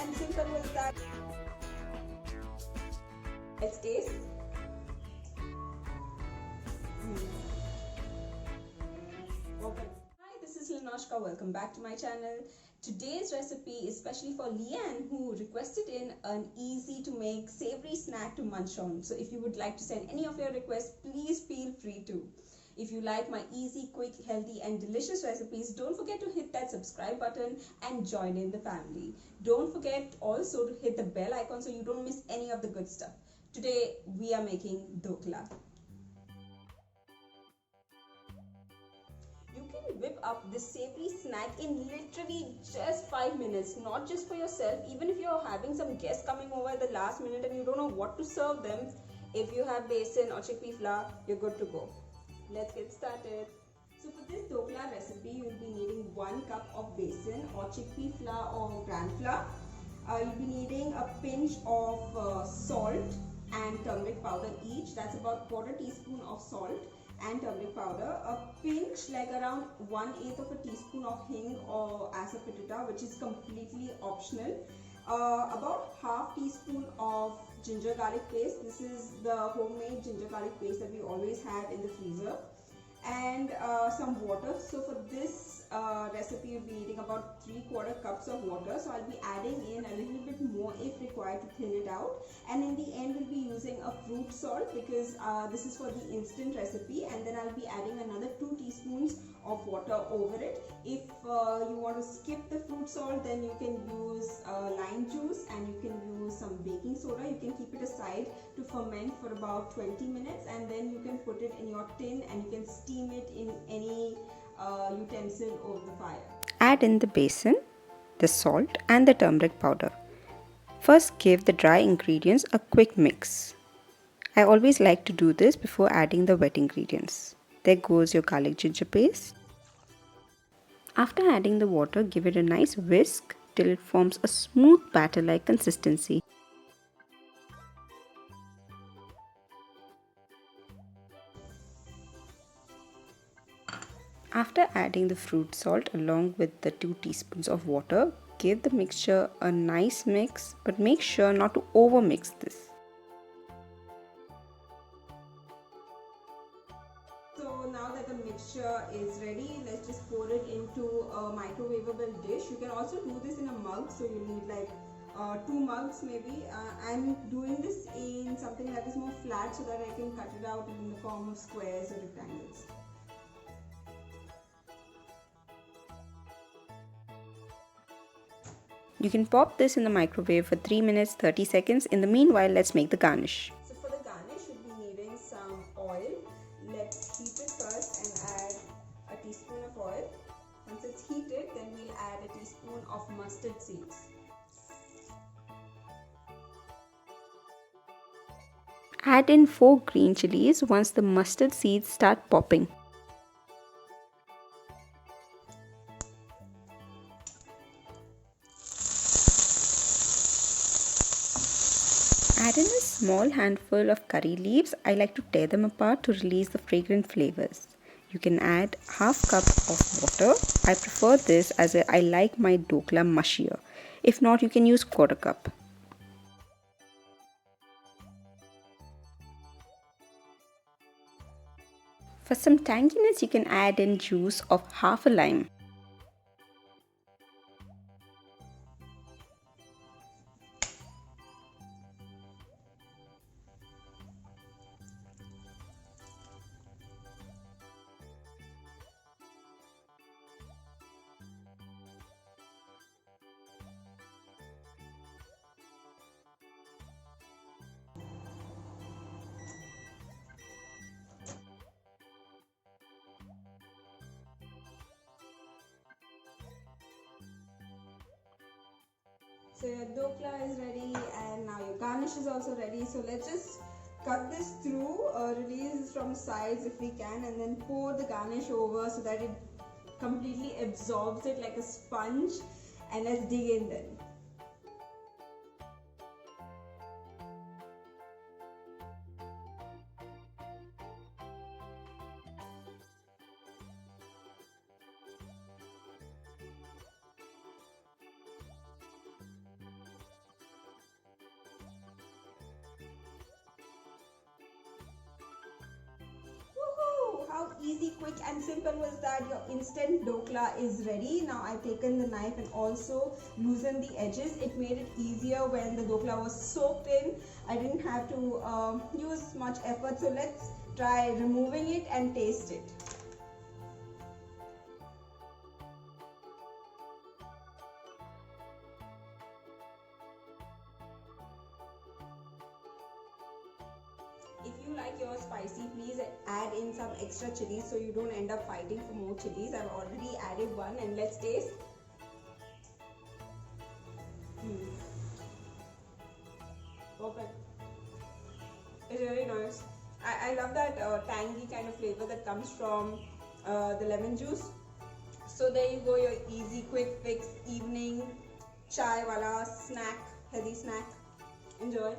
and simple as that. Let's taste. Okay. Hi, this is Linoshka. Welcome back to my channel. Today's recipe is specially for Leanne, who requested in an easy to make savory snack to munch on. So if you would like to send any of your requests, please feel free to. If you like my easy, quick, healthy and delicious recipes, don't forget to hit that subscribe button and join in the family. Don't forget also to hit the bell icon so you don't miss any of the good stuff. Today we are making dokla. You can whip up this savory snack in literally just 5 minutes, not just for yourself. Even if you're having some guests coming over at the last minute and you don't know what to serve them, if you have besan or chickpea flour, you're good to go. Let's get started. So for this dokla recipe, you'll be needing 1 cup of besan or chickpea flour or gram flour. You'll be needing a pinch of salt and turmeric powder each. That's about 1/4 teaspoon of salt and turmeric powder. A pinch, like around 1/8 of a teaspoon of hing or asafoetida, which is completely optional. About 1/2 teaspoon of ginger garlic paste. This is the homemade ginger garlic paste that we always have in the freezer. And some water. So for this recipe you'll be needing about 3/4 cups of water. So I'll be adding in a little bit more if required to thin it out. And in the end we'll be using a fruit salt because this is for the instant recipe. And then I'll be adding another 2 teaspoons of water over it. If you want to skip the fruit salt, then you can use lime juice and you can use some baking soda. You can keep it aside to ferment for about 20 minutes and then you can put it in your tin and you can steam it in any utensil over the fire. Add in the besan, the salt and the turmeric powder. First give the dry ingredients a quick mix. I always like to do this before adding the wet ingredients. There goes your garlic ginger paste. After adding the water, give it a nice whisk till it forms a smooth batter-like consistency. After adding the fruit salt along with the 2 teaspoons of water, give the mixture a nice mix, but make sure not to overmix this. So now that the mixture is ready, let's just pour it into a microwavable dish. You can also do this in a mug, so you need like 2 mugs maybe. I'm doing this in something that is more flat so that I can cut it out in the form of squares or rectangles. You can pop this in the microwave for 3 minutes 30 seconds. In the meanwhile, let's make the garnish. So for the garnish, we'll be needing some oil. Let's heat it first and add a teaspoon of oil. Once it's heated, then we'll add a teaspoon of mustard seeds. Add in 4 green chilies once the mustard seeds start popping. Add in a small handful of curry leaves. I like to tear them apart to release the fragrant flavors. You can add 1/2 cup of water. I prefer this as I like my dokla mushier. If not, you can use 1/4 cup. For some tanginess, you can add in juice of 1/2 lime. So your dokla is ready and now your garnish is also ready. So let's just cut this through, release from sides if we can, and then pour the garnish over so that it completely absorbs it like a sponge. And let's dig in then. easy, quick and simple was that? Your instant dokla is ready. Now I've taken the knife and also loosened the edges. It made it easier when the dokla was soaked in. I didn't have to use much effort. So let's try removing it and taste it. If you like your spicy, please add in some extra chilies so you don't end up fighting for more chilies. I've already added one, and let's taste. Perfect. It's really nice. I love that tangy kind of flavor that comes from the lemon juice. So there you go, your easy, quick fix evening chai wala snack, healthy snack. Enjoy.